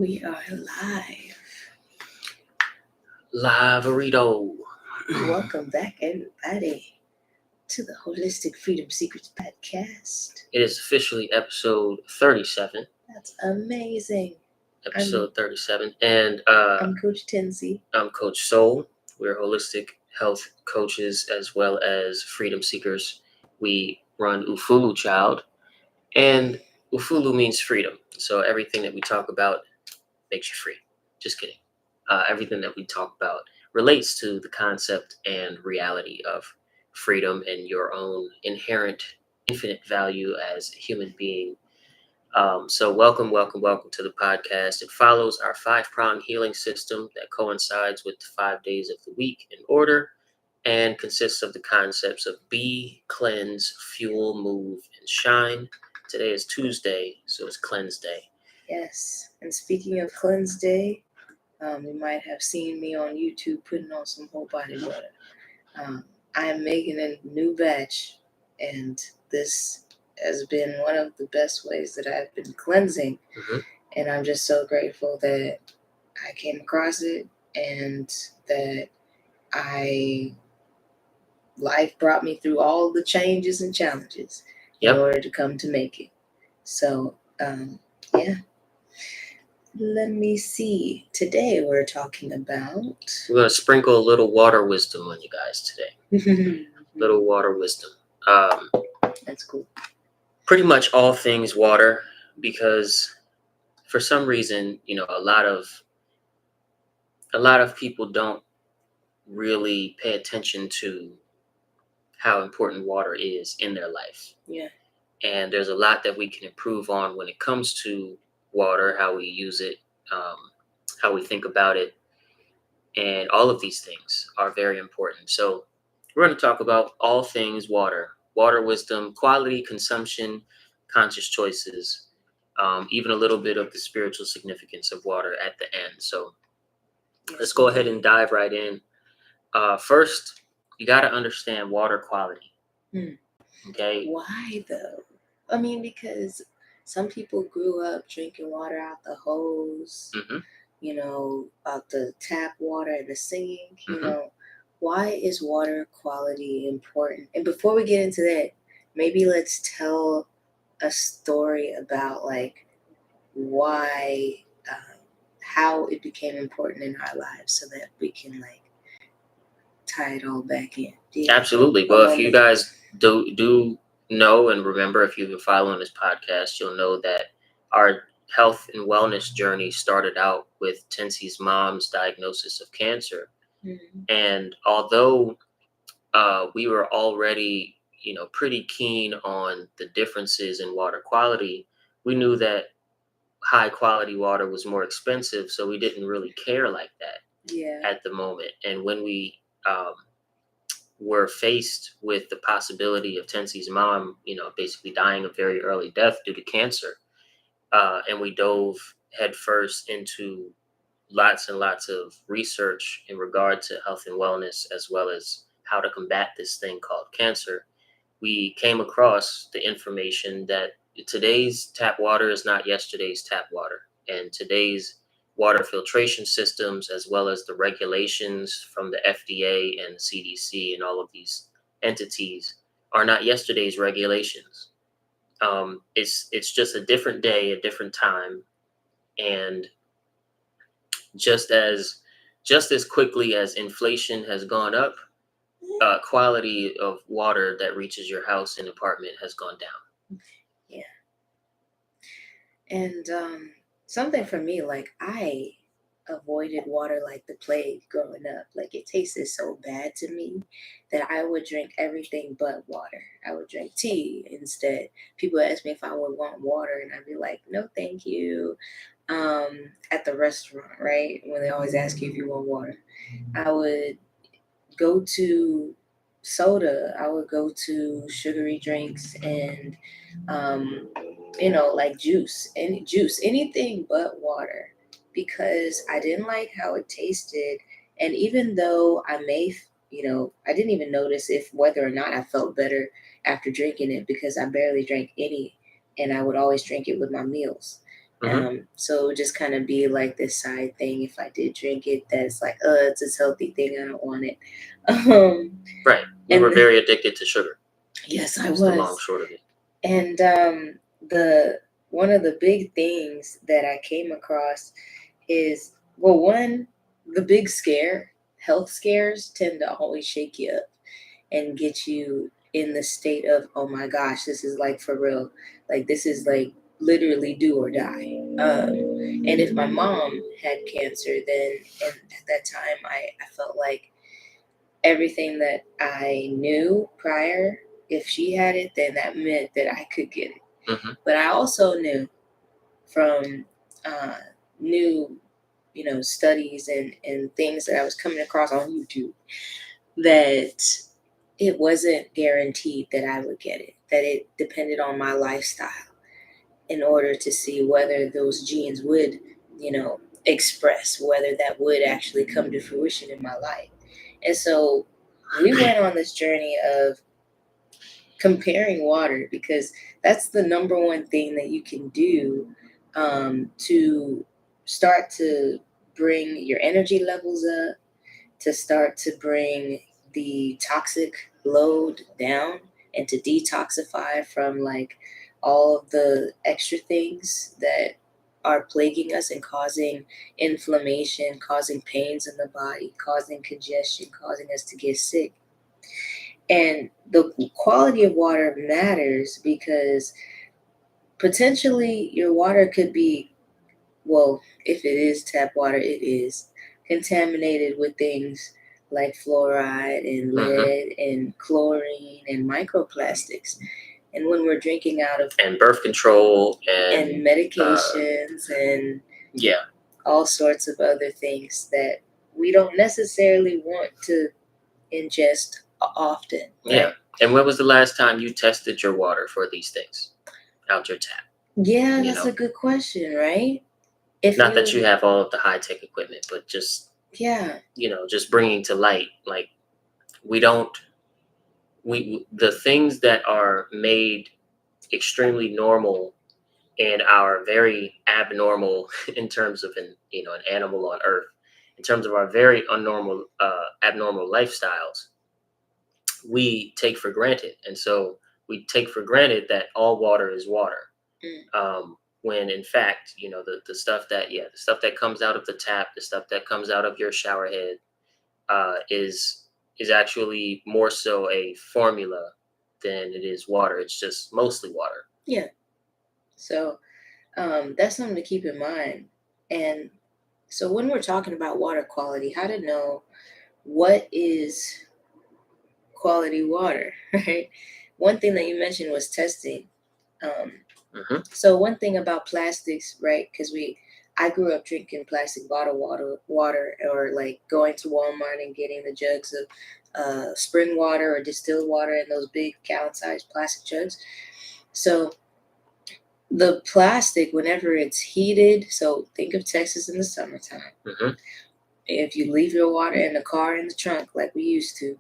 We are live. Live-a-rito. Welcome back, everybody, to the Holistic Freedom Secrets podcast. It is officially episode 37. That's amazing. Episode 37. And I'm Coach Tenzi. I'm Coach Soul. We're holistic health coaches as well as freedom seekers. We run Ufuluchild. And Ufulu means freedom. So everything that we talk about makes you free. Just kidding. Everything that we talk about relates to the concept and reality of freedom and your own inherent infinite value as a human being. So welcome to the podcast. It follows our 5-prong healing system that coincides with the 5 days of the week in order and consists of the concepts of be, cleanse, fuel, move, and shine. Today is Tuesday, so it's cleanse day. Yes, and speaking of cleanse day, you might have seen me on YouTube putting on some whole body butter. I am making a new batch, and this has been one of the best ways that I've been cleansing. Mm-hmm. And I'm just so grateful that I came across it and that life brought me through all the changes and challenges in order to come to make it. So, yeah. Let me see. Today we're talking about... We're going to sprinkle a little water wisdom on you guys today. Little water wisdom. That's cool. Pretty much all things water, because for some reason, a lot of people don't really pay attention to how important water is in their life. Yeah. And there's a lot that we can improve on when it comes to water, how we use it, how we think about it. And all of these things are very important. So we're going to talk about all things water wisdom, quality, consumption, conscious choices, even a little bit of the spiritual significance of water at the end. So let's go ahead and dive right in. First, you got to understand water quality. Okay. Why though? I mean, because some people grew up drinking water out the hose, out the tap water and the sink, Why is water quality important? And before we get into that, maybe let's tell a story about why, how it became important in our lives so that we can tie it all back in. Absolutely. Well, if you guys do know and remember, if you've been following this podcast, you'll know that our health and wellness journey started out with Tensi's mom's diagnosis of cancer. Mm-hmm. And although we were already, pretty keen on the differences in water quality, we knew that high quality water was more expensive, so we didn't really care like that at the moment. And when we were faced with the possibility of Tensi's mom, basically dying a very early death due to cancer, and we dove headfirst into lots and lots of research in regard to health and wellness, as well as how to combat this thing called cancer, we came across the information that today's tap water is not yesterday's tap water, and today's water filtration systems, as well as the regulations from the FDA and the CDC and all of these entities, are not yesterday's regulations. It's just a different day, a different time, and just as quickly as inflation has gone up, quality of water that reaches your house and apartment has gone down. Yeah. And something for me, I avoided water like the plague growing up. It tasted so bad to me that I would drink everything but water. I would drink tea instead. People ask me if I would want water, and I'd be like, no, thank you. At the restaurant, right? When they always ask you if you want water, I would go to soda. I would go to sugary drinks and, juice, anything but water, because I didn't like how it tasted. And even though I didn't even notice whether or not I felt better after drinking it, because I barely drank any, and I would always drink it with my meals. Hmm. So it would just kind of be like this side thing if I did drink it. That's like, it's this healthy thing. I don't want it. Um, Right. We were and very addicted to sugar. yes, I It's the long was. short of it. And the one of the big things that I came across is, well, one, the big scare, health scares tend to always shake you up and get you in the state of, oh my gosh, this is like for real. Like this is like literally do or die. And if my mom had cancer, then and at that time I felt like everything that I knew prior, if she had it, then that meant that I could get it. Hmm. But I also knew from uh, new, studies and things that I was coming across on YouTube that it wasn't guaranteed that I would get it, that it depended on my lifestyle in order to see whether those genes would, express, whether that would actually come to fruition in my life. And so we went on this journey of comparing water because that's the number one thing that you can do to start to bring your energy levels up, to start to bring the toxic load down, and to detoxify from like all of the extra things that are plaguing us and causing inflammation, causing pains in the body, causing congestion, causing us to get sick. And the quality of water matters because potentially your water could be, well, if it is tap water, it is contaminated with things like fluoride and Hmm. lead and chlorine and microplastics. And when we're drinking out of And birth control and uh, medications and yeah, all sorts of other things that we don't necessarily want to ingest often, yeah. right? And when was the last time you tested your water for these things out your tap? Yeah, You that's know, a good question, right? If not that you you, have all of the high tech equipment, but just yeah, just bringing to light, like we don't the things that are made extremely normal and are very abnormal in terms of an animal on Earth, in terms of our very abnormal lifestyles, we take for granted. And so we take for granted that all water is water. mm, When in fact, the stuff the stuff that comes out of the tap, the stuff that comes out of your shower head, is actually more so a formula than it is water. It's just mostly water. yeah. So that's something to keep in mind. And so when we're talking about water quality, how to know what is quality water, right? One thing that you mentioned was testing. Um, Hmm. so one thing about plastics, right? Because I grew up drinking plastic bottle water, or like going to Walmart and getting the jugs of spring water or distilled water in those big gallon-sized plastic jugs. So the plastic, whenever it's heated, so think of Texas in the summertime. Hmm. If you leave your water in the car in the trunk like we used to,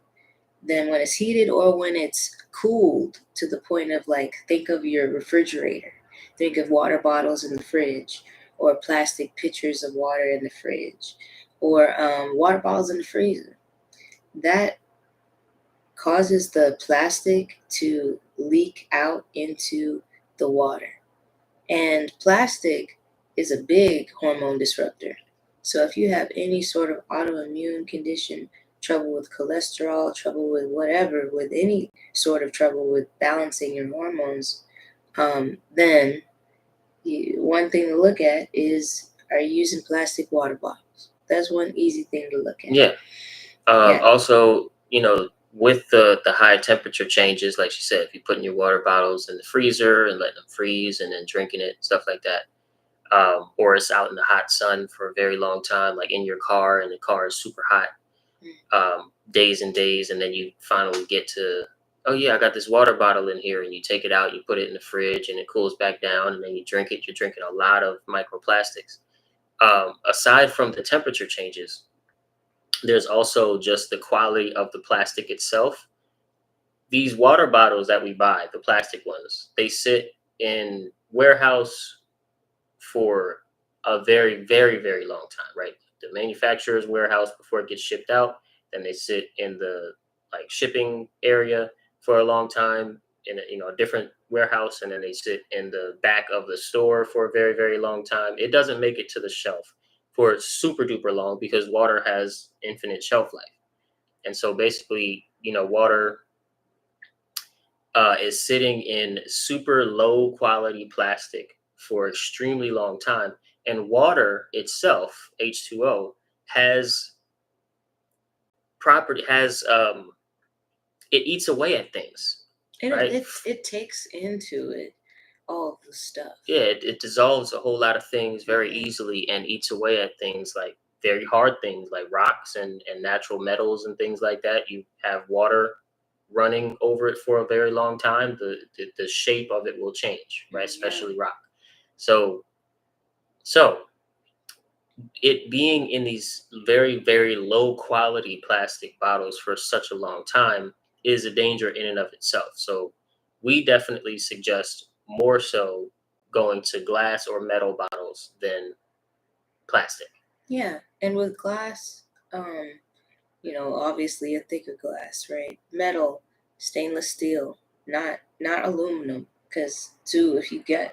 then when it's heated or when it's cooled to the point of, like, think of your refrigerator, think of water bottles in the fridge, or plastic pitchers of water in the fridge, or water bottles in the freezer. That causes the plastic to leak out into the water. And plastic is a big hormone disruptor. So if you have any sort of autoimmune condition, trouble with cholesterol, trouble with whatever, with any sort of trouble with balancing your hormones, then one thing to look at is, are you using plastic water bottles? That's one easy thing to look at. Yeah. Yeah. Also, with the high temperature changes, like she said, if you putting your water bottles in the freezer and letting them freeze and then drinking it, stuff like that, or it's out in the hot sun for a very long time, like in your car, and the car is super hot, days and days, and then you finally get to, oh yeah, I got this water bottle in here, and you take it out, you put it in the fridge, and it cools back down, and then you drink it. You're drinking a lot of microplastics. Aside from the temperature changes, there's also just the quality of the plastic itself. These water bottles that we buy, the plastic ones, they sit in warehouse for a very, very, very long time, right? The manufacturer's warehouse before it gets shipped out, then they sit in the like shipping area for a long time in a different warehouse, and then they sit in the back of the store for a very, very long time. It doesn't make it to the shelf for super duper long because water has infinite shelf life. And so basically, water is sitting in super low quality plastic for extremely long time. And water itself, H2O, has property has it eats away at things, right? It takes into it all the stuff. Yeah, it dissolves a whole lot of things very easily and eats away at things like very hard things like rocks and natural metals and things like that. You have water running over it for a very long time, the shape of it will change, right? Especially rock. So it being in these very, very low quality plastic bottles for such a long time is a danger in and of itself. So we definitely suggest more so going to glass or metal bottles than plastic. Yeah, and with glass, obviously a thicker glass, right? Metal, stainless steel, not aluminum. Because too, if you got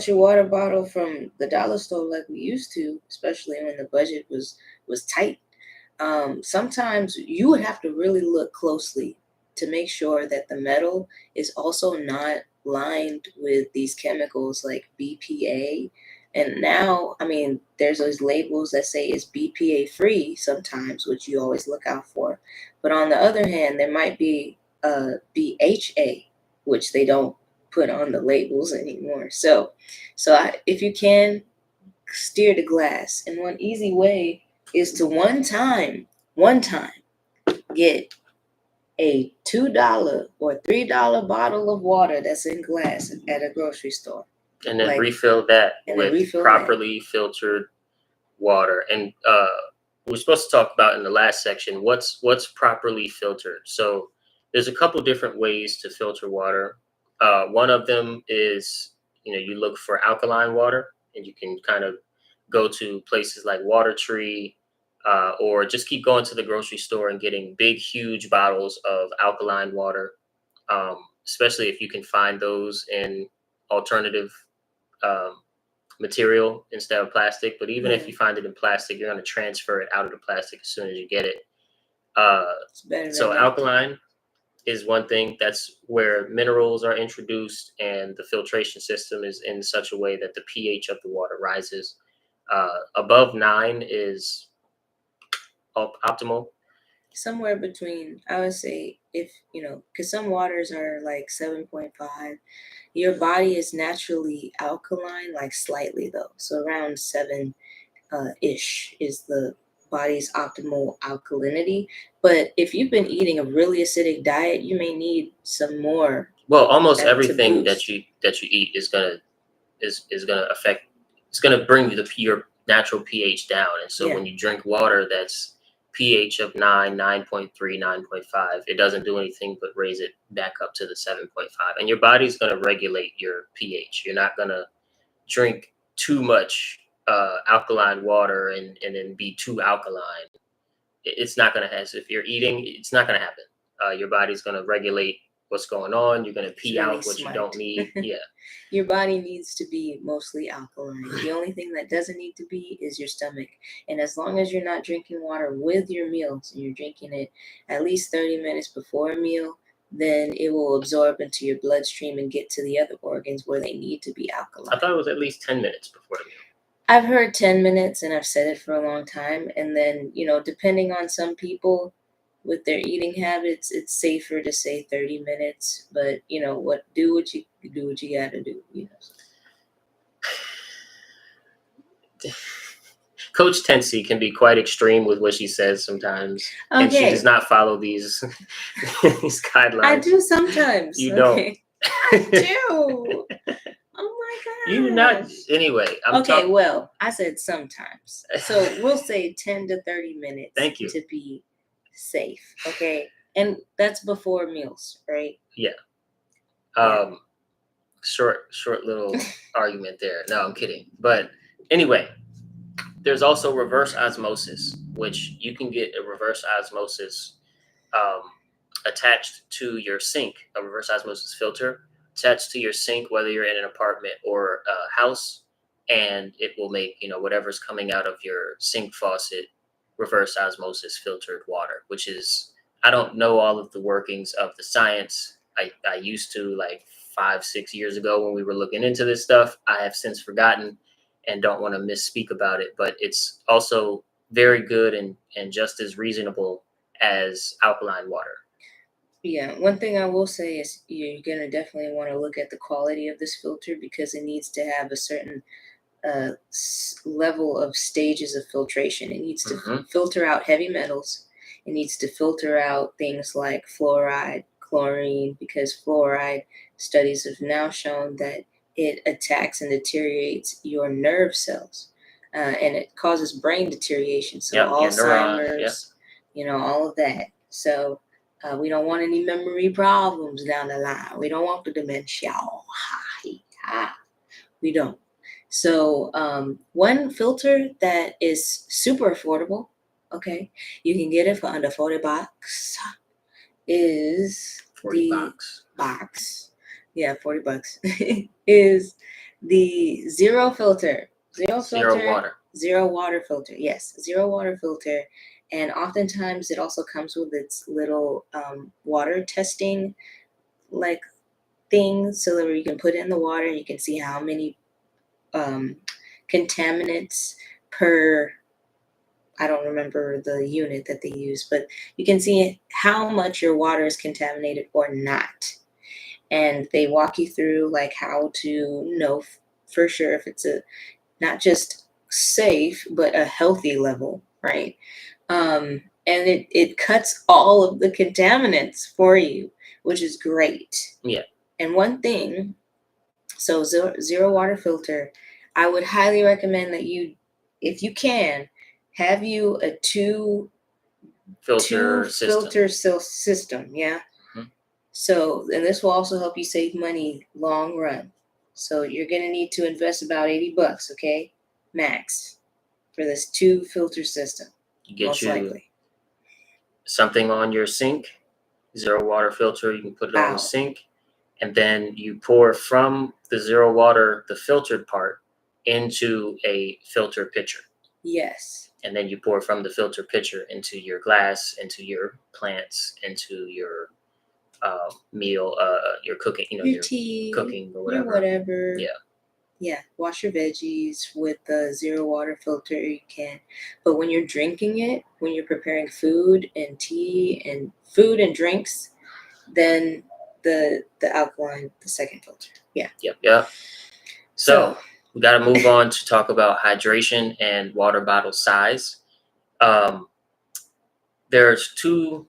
your water bottle from the dollar store like we used to, especially when the budget was tight, sometimes you would have to really look closely to make sure that the metal is also not lined with these chemicals like BPA. And now, I mean, there's those labels that say it's BPA free sometimes, which you always look out for. But on the other hand, there might be BHA, which they don't put on the labels anymore. If you can steer the glass, and one easy way is to one time get a $2 or $3 bottle of water that's in glass at a grocery store, and then refill that with properly filtered water. And we're supposed to talk about in the last section what's properly filtered. So there's a couple different ways to filter water. One of them is you look for alkaline water, and you can kind of go to places like Water Tree, or just keep going to the grocery store and getting big, huge bottles of alkaline water, especially if you can find those in alternative um, material instead of plastic. But even if you find it in plastic, you're going to transfer it out of the plastic as soon as you get it. So alkaline is one thing. That's where minerals are introduced, and the filtration system is in such a way that the pH of the water rises. Above 9 is optimal. Somewhere between, I would say, if because some waters are like 7.5. Your body is naturally alkaline, like slightly though. So around 7 ish is the body's optimal alkalinity. But if you've been eating a really acidic diet, you may need some more. Well, almost everything that you eat is gonna affect. It's gonna bring your natural pH down, and so when you drink water that's pH of 9, 9.3, 9.5, it doesn't do anything but raise it back up to the 7.5. And your body's going to regulate your pH. You're not going to drink too much alkaline water and then be too alkaline. It's not going to happen. If you're eating, it's not going to happen. Your body's going to regulate what's going on. You're going to pee out what you don't need. Yeah. Your body needs to be mostly alkaline. The only thing that doesn't need to be is your stomach. And as long as you're not drinking water with your meals and you're drinking it at least 30 minutes before a meal, then it will absorb into your bloodstream and get to the other organs where they need to be alkaline. I thought it was at least 10 minutes before the meal. I've heard 10 minutes, and I've said it for a long time. And then, depending on some people, with their eating habits, it's safer to say 30 minutes, but do what you gotta do, Coach Tensi can be quite extreme with what she says sometimes, and she does not follow these these guidelines. I do sometimes. You don't. I do. Oh my god. You do not. Anyway, well, I said sometimes, so we'll say 10 to 30 minutes. Thank you. To be safe, okay, and that's before meals, right? Yeah. short little argument there. No, I'm kidding. But anyway, there's also reverse osmosis, which you can get a reverse osmosis um, attached to your sink, a reverse osmosis filter attached to your sink, whether you're in an apartment or a house, and it will make, whatever's coming out of your sink faucet reverse osmosis filtered water, which is, I don't know all of the workings of the science. I used to, like 5-6 years ago when we were looking into this stuff. I have since forgotten and don't want to misspeak about it, but it's also very good and just as reasonable as alkaline water. Yeah, one thing I will say is you're gonna definitely want to look at the quality of this filter because it needs to have a certain level of stages of filtration. It needs to Mhm. filter out heavy metals. It needs to filter out things like fluoride, chlorine, because fluoride studies have now shown that it attacks and deteriorates your nerve cells, and it causes brain deterioration. So Yep, your neurons. Yep. Alzheimer's, all of that. So we don't want any memory problems down the line. We don't want the dementia. We don't. So one filter that is super affordable, okay, you can get it for under $40, is 40 the bucks. box. Yeah, $40 is the zero filter. Zero water filter. Yes, zero water filter. And oftentimes it also comes with its little water testing like thing, so that you can put it in the water and you can see how many contaminants per, I don't remember the unit that they use, but you can see how much your water is contaminated or not. And they walk you through like how to know for sure if it's a not just safe but a healthy level, right? And it cuts all of the contaminants for you, which is great. Yeah. And one thing, so zero water filter, I would highly recommend that you, if you can, have you a two Filter system. Yeah. Mhm. So, and this will also help you save money long run. So you're gonna need to invest about $80, okay, max, for this two filter system. You get Most you likely. something on your sink, zero water filter. You can put it on the Out. sink, and then you pour from the zero water, the filtered part, into a filter pitcher. Yes. And then you pour from the filter pitcher into your glass, into your plants, into your meal, your cooking, Your tea, cooking or your whatever. whatever. Yeah. Yeah, wash your veggies with the zero water filter. You can, but when you're drinking it, when you're preparing food and tea and food and drinks, then the alkaline, the second filter. Yeah. Yep. So we got to move on to talk about hydration and water bottle size. There's two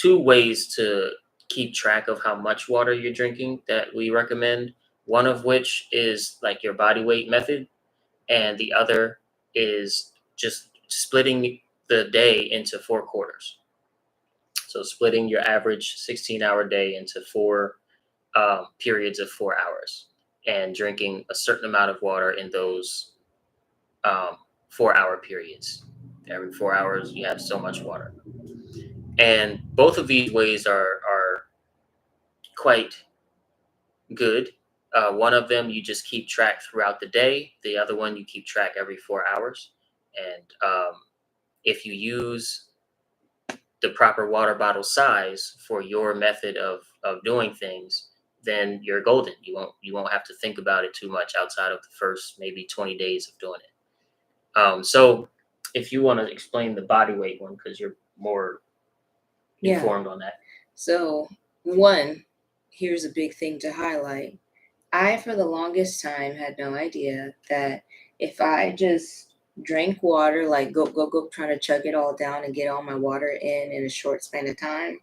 ways to keep track of how much water you're drinking that we recommend. One of which is like your body weight method, and the other is just splitting the day into 4 quarters. So splitting your average 16-hour day into four periods of 4 hours, and drinking a certain amount of water in those 4 hour periods. Every 4 hours, you have so much water. And both of these ways are quite good. One of them you just keep track throughout the day. The other one you keep track every 4 hours. And if you use the proper water bottle size for your method of doing things, then you're golden. You won't have to think about it too much outside of the first maybe 20 days of doing it. So if you want to explain the body weight one, because you're more informed on that. So one, here's a big thing to highlight. I, for the longest time, had no idea that if I just drank water, like go, trying to chug it all down and get all my water in a short span of time,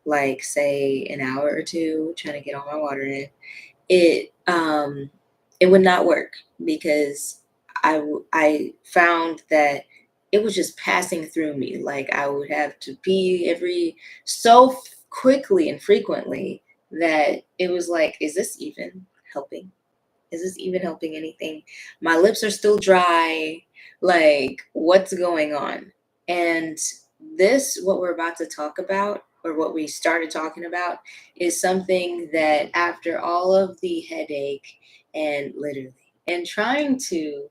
like say an hour or two, trying to get all my water in, it would not work because I found that it was just passing through me. Like I would have to pee every so quickly and frequently that it was like, is this even? helping? Is this even helping anything? My lips are still dry. Like, what's going on? And this, what we're about to talk about, or what we started talking about, is something that after all of the headache and literally, and trying to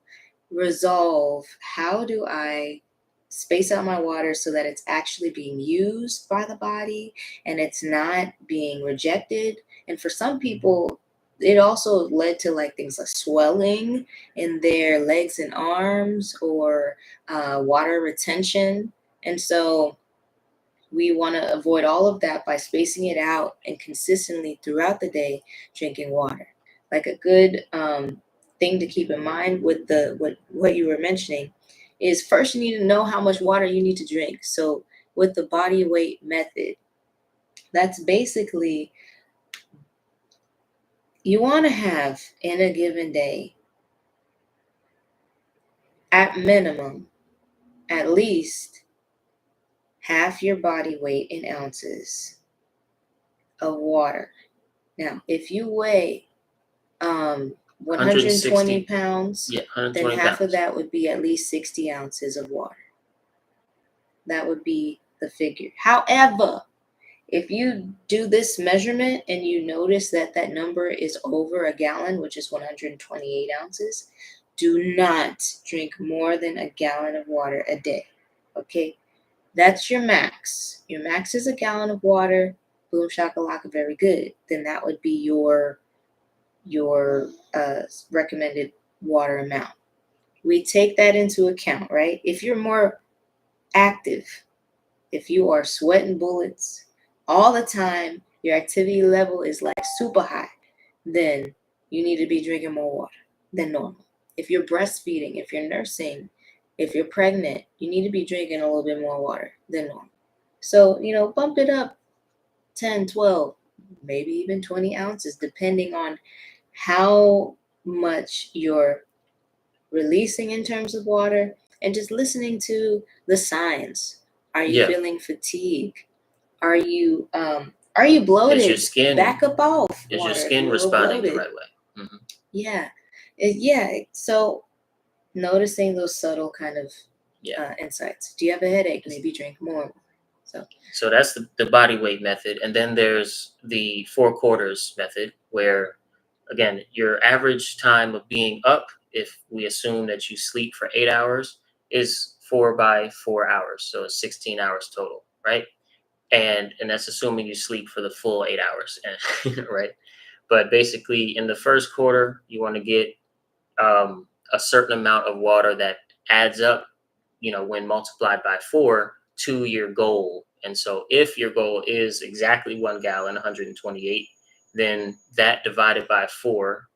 resolve how do I space out my water so that it's actually being used by the body and it's not being rejected. And for some people, it also led to like things like swelling in their legs and arms or water retention. And so we want to avoid all of that by spacing it out and consistently throughout the day drinking water. Like a good thing to keep in mind with the what you were mentioning is first you need to know how much water you need to drink. So with the body weight method, that's basically you want to have in a given day at minimum at least half your body weight in ounces of water. Now, if you weigh 120 pounds, Yeah, then 120 half of pounds. that would be at least 60 ounces of water. That would be the figure. However, if you do this measurement and you notice that that number is over a gallon, which is 128 ounces, do not drink more than a gallon of water a day. Okay? That's your max. Your max is a gallon of water. Boom shakalaka, very good. Then that would be your recommended water amount. We take that into account, right? If you're more active, if you are sweating bullets all the time, your activity level is like super high, then you need to be drinking more water than normal. If you're breastfeeding, if you're nursing, if you're pregnant, you need to be drinking a little bit more water than normal. So, bump it up 10, 12, maybe even 20 ounces, depending on how much you're releasing in terms of water and just listening to the signs. Are you Yeah. feeling fatigue? Are you bloated? Is your skin Back up off is water your if skin you're a little responding the bloated. right way? Mm-hmm. Yeah. Yeah. So noticing those subtle kind of insights. Do you have a headache? Maybe drink more. So that's the body weight method. And then there's the 4/4 method, where, again, your average time of being up, if we assume that you sleep for 8 hours, is 4 by 4 hours. So it's 16 hours total, right? And that's assuming you sleep for the full 8 hours, right? But basically, in the first quarter, you want to get a certain amount of water that adds up, when multiplied by 4 to your goal. And so if your goal is exactly 1 gallon, 128, then that divided by 4,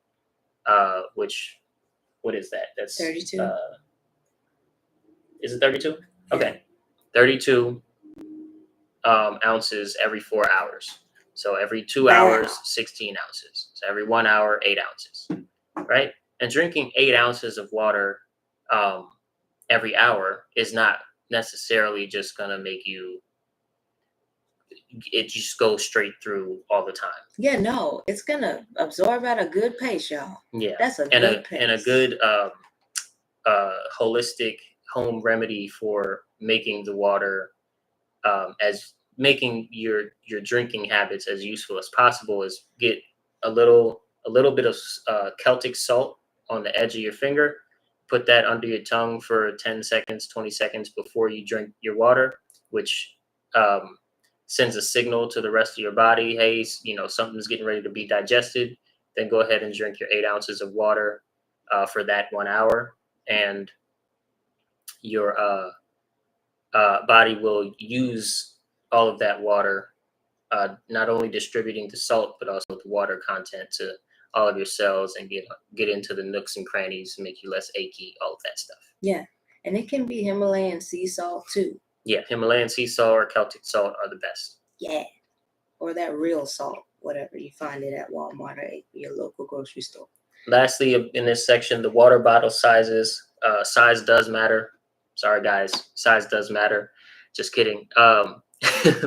which, what is that? That's 32. Is it 32? Yeah. Okay. 32 ounces every 4 hours. So every 2 hours, 16 ounces. So every 1 hour, 8 ounces, right? And drinking 8 ounces of water every hour is not necessarily just going to make it just go straight through all the time. Yeah, no, it's going to absorb at a good pace, y'all. Yeah. That's a good pace. And a good holistic home remedy for making the water as making your drinking habits as useful as possible is get a little bit of Celtic salt on the edge of your finger. Put that under your tongue for 10 seconds, 20 seconds before you drink your water, which sends a signal to the rest of your body, hey, something's getting ready to be digested. Then go ahead and drink your 8 ounces of water for that 1 hour, and your body will use all of that water, not only distributing the salt, but also the water content to all of your cells and get into the nooks and crannies and make you less achy, all of that stuff. Yeah. And it can be Himalayan sea salt too. Yeah, Himalayan sea salt or Celtic salt are the best. Yeah. Or that real salt, whatever. You find it at Walmart or your local grocery store. Lastly, in this section, the water bottle sizes. Size does matter. Sorry, guys. Size does matter. Just kidding.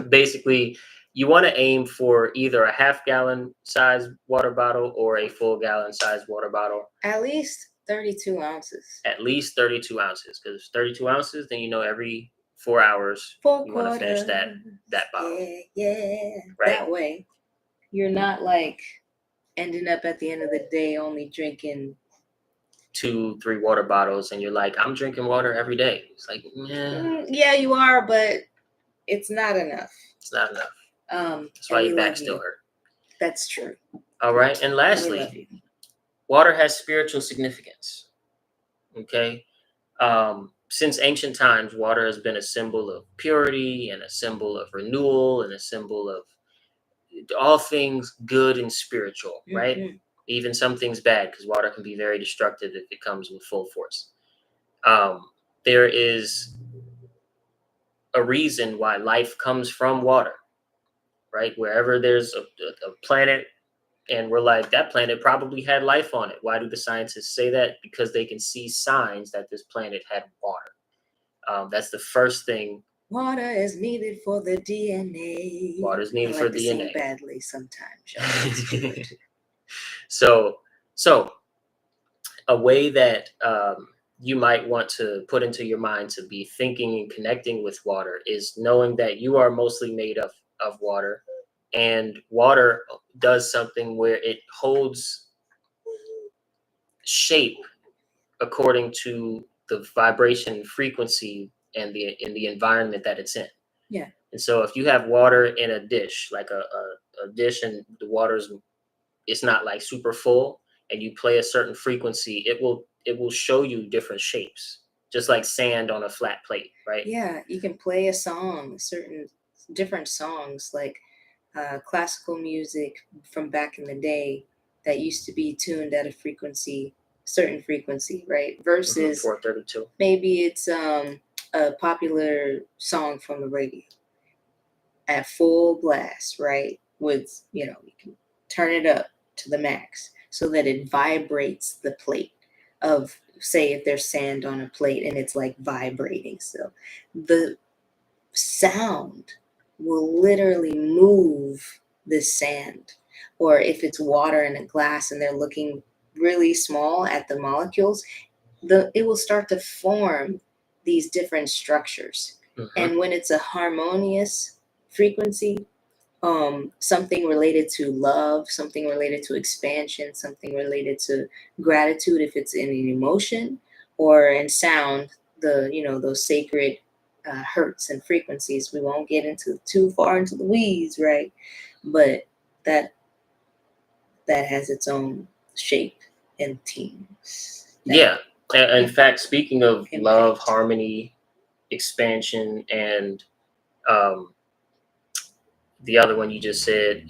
Basically, You want to aim for either a half-gallon size water bottle or a full gallon size water bottle. At least 32 ounces. At least 32 ounces, because 32 ounces, then every 4 hours Four you want to finish that bottle. Yeah. Right. That way, you're not like ending up at the end of the day only drinking 2-3 water bottles, and you're like, I'm drinking water every day. It's like, yeah, you are, but it's not enough. It's not enough. That's and why we your back love still you. hurt. That's true. All right. And We love lastly, you. water has spiritual significance. Okay. Since ancient times, water has been a symbol of purity and a symbol of renewal and a symbol of all things good and spiritual, right? Mhm. Even some things bad, because water can be very destructive if it comes with full force. There is a reason why life comes from water, right? Wherever there's a planet, and we're like, that planet probably had life on it. Why do the scientists say that? Because they can see signs that this planet had water. That's the first thing. Water is needed for the DNA. Water is needed I for like to DNA. sing badly sometimes. So a way that you might want to put into your mind to be thinking and connecting with water is knowing that you are mostly made of water, and water does something where it holds shape according to the vibration and frequency and the environment that it's in. Yeah. And so if you have water in a dish, like a dish, and the water's, it's not like super full, and you play a certain frequency, it will show you different shapes, just like sand on a flat plate, right? Yeah, you can play a song, certain different songs, like classical music from back in the day that used to be tuned at a certain frequency, right? Versus 432. maybe it's a popular song from the radio at full blast, right? With, you can turn it up to the max so that it vibrates the plate of, say, if there's sand on a plate and it's like vibrating. So the sound will literally move the sand. Or if it's water in a glass and they're looking really small at the molecules, it will start to form these different structures. And when it's a harmonious frequency, something related to love, something related to expansion, something related to gratitude if it's in an emotion, or in sound, those sacred hertz and frequencies. We won't get into too far into the weeds, right? But that has its own shape and teams. Yeah. In fact, speaking of Impact. love, harmony, expansion, and the other one you just said,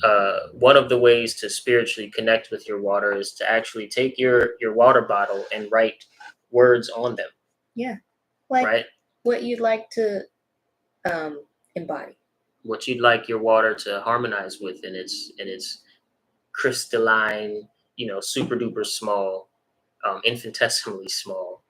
one of the ways to spiritually connect with your water is to actually take your water bottle and write words on them. Yeah. Like right? What you'd like to embody. What you'd like your water to harmonize with in its crystalline, super duper small, infinitesimally small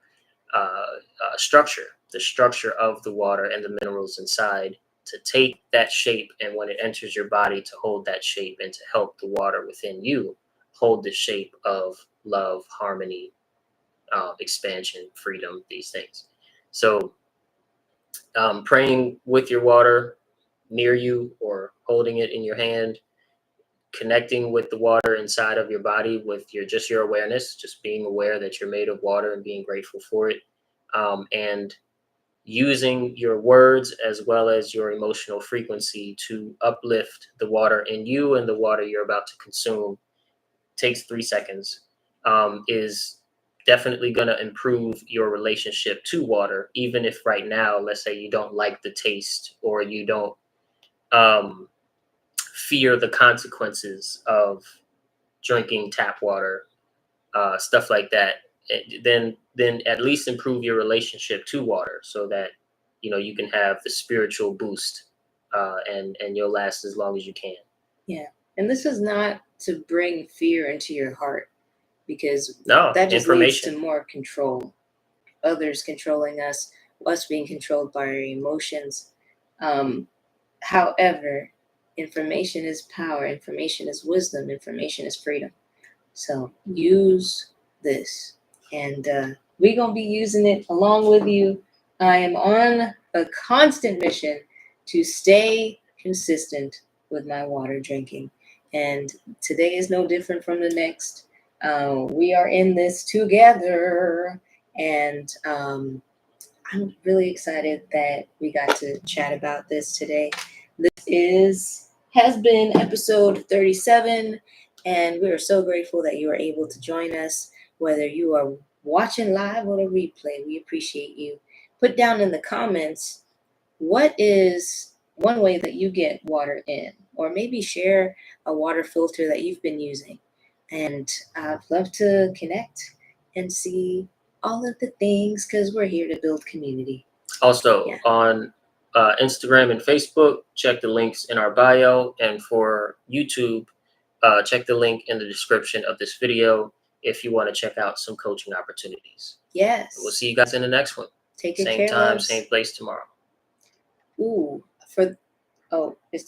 structure, the structure of the water and the minerals inside, to take that shape, and when it enters your body, to hold that shape and to help the water within you hold the shape of love, harmony, expansion, freedom, these things. So praying with your water near you or holding it in your hand, connecting with the water inside of your body with your awareness, just being aware that you're made of water and being grateful for it, and using your words as well as your emotional frequency to uplift the water in you and the water you're about to consume. Takes 3 seconds. Is definitely going to improve your relationship to water, even if right now, let's say, you don't like the taste, or you don't fear the consequences of drinking tap water, stuff like that. Then at least improve your relationship to water, so that you can have the spiritual boost, and you'll last as long as you can. Yeah, and this is not to bring fear into your heart, because No, that just leads to information. more control, others controlling us being controlled by our emotions. However, information is power, information is wisdom, information is freedom. So use this, and we're going to be using it along with you. I am on a constant mission to stay consistent with my water drinking, and today is no different from the next. We are in this together, and I'm really excited that we got to chat about this today. This has been episode 37, and we are so grateful that you are able to join us, whether you are watching live or the replay. We appreciate you. Put down in the comments what is one way that you get water in, or maybe share a water filter that you've been using. And I'd love to connect and see all of the things, because we're here to build community. Also, on Instagram and Facebook, check the links in our bio. And for YouTube, check the link in the description of this video if you want to check out some coaching opportunities. Yes. We'll see you guys in the next one. Take it Same care, time, loves. same place tomorrow. Ooh, it's